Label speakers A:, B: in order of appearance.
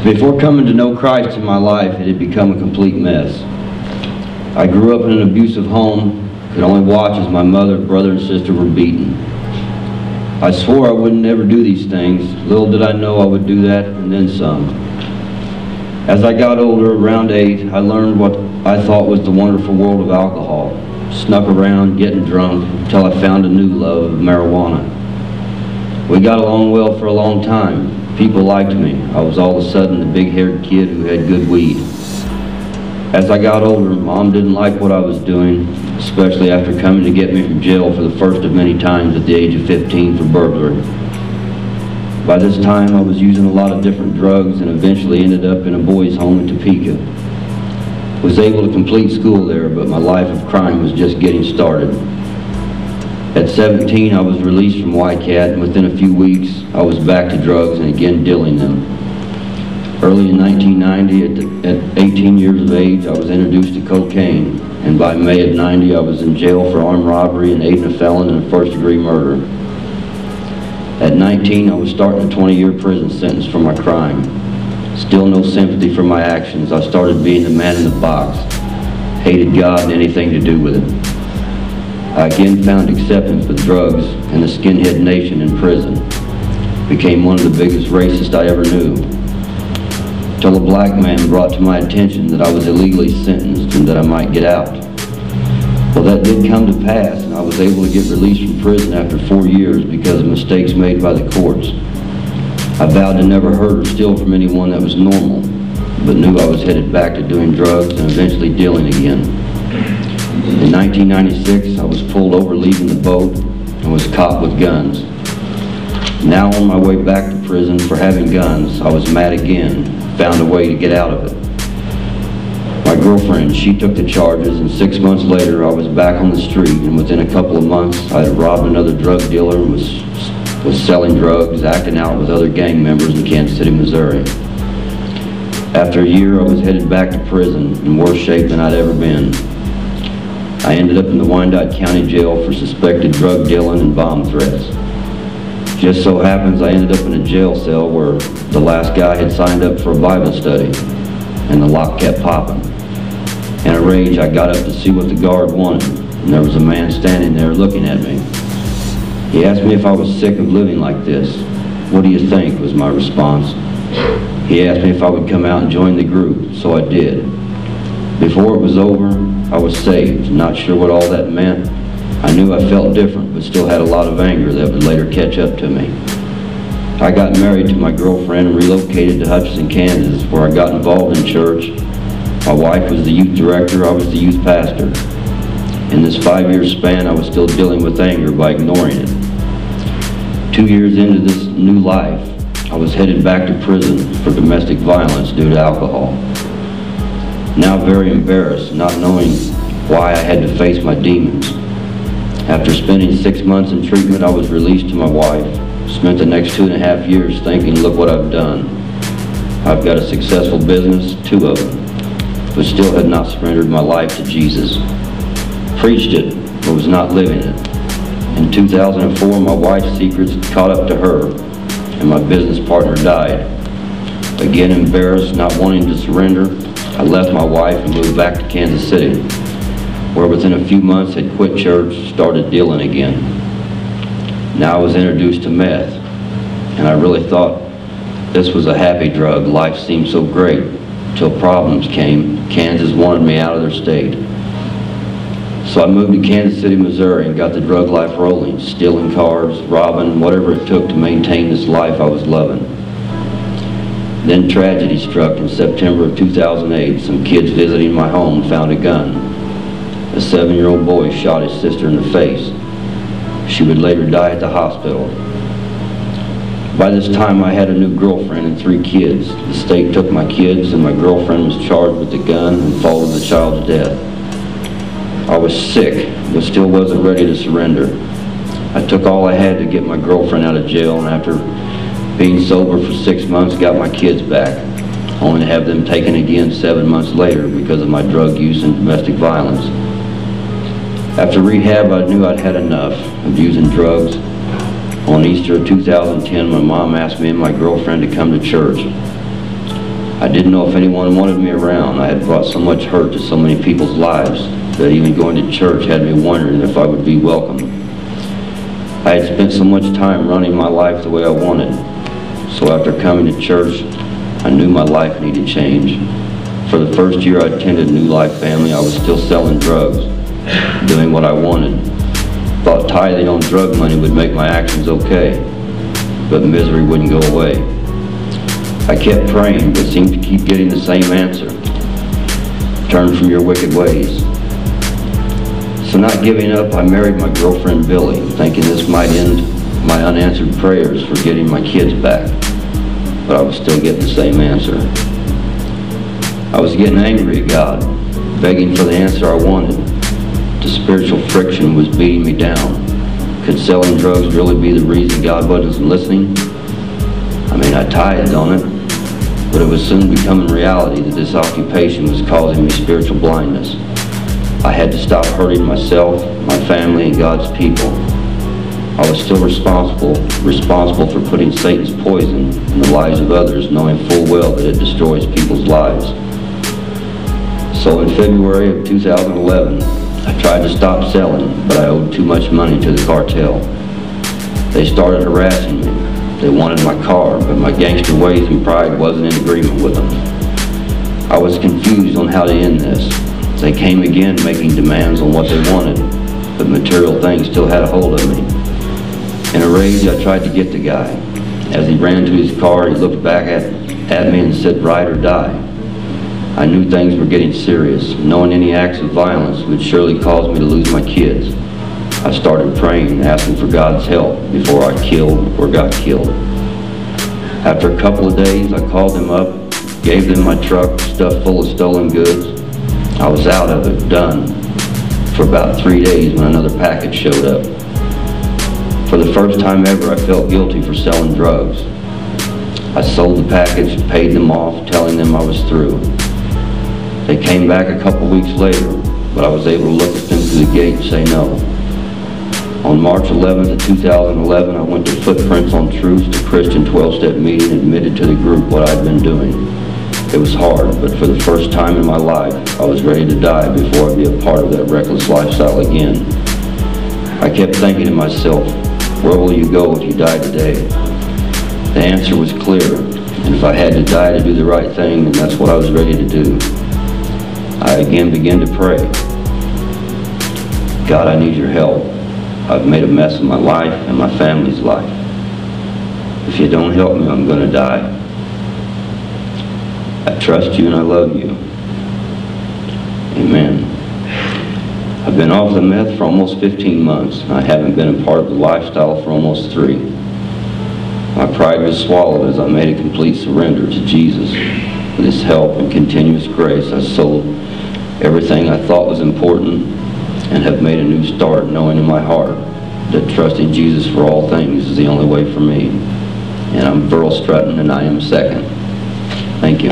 A: Before coming to know Christ in my life, it had become a complete mess. I grew up in an abusive home, could only watch as my mother, brother, and sister were beaten. I swore I would never do these things. Little did I know I would do that, and then some. As I got older, around 8, I learned what I thought was the wonderful world of alcohol. Snuck around, getting drunk, until I found a new love of marijuana. We got along well for a long time. People liked me. I was all of a sudden the big-haired kid who had good weed. As I got older, Mom didn't like what I was doing, especially after coming to get me from jail for the first of many times at the age of 15 for burglary. By this time, I was using a lot of different drugs and eventually ended up in a boys' home in Topeka. Was able to complete school there, but my life of crime was just getting started. At 17, I was released from YCAT, and within a few weeks, I was back to drugs and again dealing them. Early in 1990, at 18 years of age, I was introduced to cocaine, and by May of 90, I was in jail for armed robbery and aiding a felon in a first-degree murder. At 19, I was starting a 20-year prison sentence for my crime. Still no sympathy for my actions. I started being the man in the box. Hated God and anything to do with it. I again found acceptance with drugs and the skinhead nation in prison. Became one of the biggest racists I ever knew. Till a black man brought to my attention that I was illegally sentenced and that I might get out. Well, that did come to pass, and I was able to get released from prison after 4 years because of mistakes made by the courts. I vowed to never hurt or steal from anyone that was normal, but knew I was headed back to doing drugs and eventually dealing again. In 1996, I was pulled over leaving the boat and was caught with guns. Now on my way back to prison for having guns, I was mad again, found a way to get out of it. My girlfriend, she took the charges, and 6 months later I was back on the street, and within a couple of months I had robbed another drug dealer and was selling drugs, acting out with other gang members in Kansas City, Missouri. After a year I was headed back to prison in worse shape than I'd ever been. I ended up in the Wyandotte County Jail for suspected drug dealing and bomb threats. Just so happens I ended up in a jail cell where the last guy had signed up for a Bible study, and the lock kept popping. In a rage, I got up to see what the guard wanted, and there was a man standing there looking at me. He asked me if I was sick of living like this. "What do you think?" was my response. He asked me if I would come out and join the group, so I did. Before it was over, I was saved. Not sure what all that meant. I knew I felt different, but still had a lot of anger that would later catch up to me. I got married to my girlfriend and relocated to Hutchinson, Kansas, where I got involved in church. My wife was the youth director, I was the youth pastor. In this 5-year span, I was still dealing with anger by ignoring it. 2 years into this new life, I was headed back to prison for domestic violence due to alcohol. Now very embarrassed, not knowing why I had to face my demons. After spending 6 months in treatment, I was released to my wife. Spent the next 2.5 years thinking, look what I've done. I've got a successful business, 2 of them, but still had not surrendered my life to Jesus. Preached it, but was not living it. In 2004, my wife's secrets caught up to her, and my business partner died. Again embarrassed, not wanting to surrender, I left my wife and moved back to Kansas City, where within a few months had quit church, started dealing again. Now I was introduced to meth, and I really thought this was a happy drug. Life seemed so great, till problems came. Kansas wanted me out of their state. So I moved to Kansas City, Missouri, and got the drug life rolling, stealing cars, robbing, whatever it took to maintain this life I was loving. Then tragedy struck in September of 2008. Some kids visiting my home found a gun. A 7-year-old boy shot his sister in the face. She would later die at the hospital. By this time, I had a new girlfriend and 3 kids. The state took my kids, and my girlfriend was charged with the gun and followed the child's death. I was sick, but still wasn't ready to surrender. I took all I had to get my girlfriend out of jail, and after being sober for 6 months, got my kids back, only to have them taken again 7 months later because of my drug use and domestic violence. After rehab, I knew I'd had enough of using drugs. On Easter of 2010, my mom asked me and my girlfriend to come to church. I didn't know if anyone wanted me around. I had brought so much hurt to so many people's lives that even going to church had me wondering if I would be welcome. I had spent so much time running my life the way I wanted. So after coming to church, I knew my life needed change. For the first year I attended New Life Family, I was still selling drugs, doing what I wanted. Thought tithing on drug money would make my actions okay, but misery wouldn't go away. I kept praying, but seemed to keep getting the same answer. Turn from your wicked ways. So not giving up, I married my girlfriend Billy, thinking this might end my unanswered prayers for getting my kids back. But I was still getting the same answer. I was getting angry at God, begging for the answer I wanted. The spiritual friction was beating me down. Could selling drugs really be the reason God wasn't listening? I mean, I tithed on it, but it was soon becoming reality that this occupation was causing me spiritual blindness. I had to stop hurting myself, my family, and God's people. I was still responsible for putting Satan's poison in the lives of others, knowing full well that it destroys people's lives. So in February of 2011, I tried to stop selling, but I owed too much money to the cartel. They started harassing me. They wanted my car, but my gangster ways and pride wasn't in agreement with them. I was confused on how to end this. They came again making demands on what they wanted, but material things still had a hold of me. In a rage, I tried to get the guy. As he ran to his car, he looked back at me and said, "Ride or die." I knew things were getting serious. Knowing any acts of violence would surely cause me to lose my kids. I started praying, asking for God's help before I killed or got killed. After a couple of days, I called them up, gave them my truck stuffed full of stolen goods. I was out of it, done, for about 3 days when another package showed up. For the first time ever, I felt guilty for selling drugs. I sold the package, paid them off, telling them I was through. They came back a couple weeks later, but I was able to look at them through the gate and say no. On March 11th of 2011, I went to Footprints on Truth, the Christian 12-step meeting, and admitted to the group what I'd been doing. It was hard, but for the first time in my life, I was ready to die before I'd be a part of that reckless lifestyle again. I kept thinking to myself, where will you go if you die today? The answer was clear, and if I had to die to do the right thing, then that's what I was ready to do. I again began to pray. God, I need your help. I've made a mess of my life and my family's life. If you don't help me, I'm going to die. I trust you and I love you. Amen. I've been off the meth for almost 15 months. I haven't been a part of the lifestyle for almost 3. My pride was swallowed as I made a complete surrender to Jesus. With his help and continuous grace, I sold everything I thought was important and have made a new start, knowing in my heart that trusting Jesus for all things is the only way for me. And I'm Vearl Strutton, and I am second. Thank you.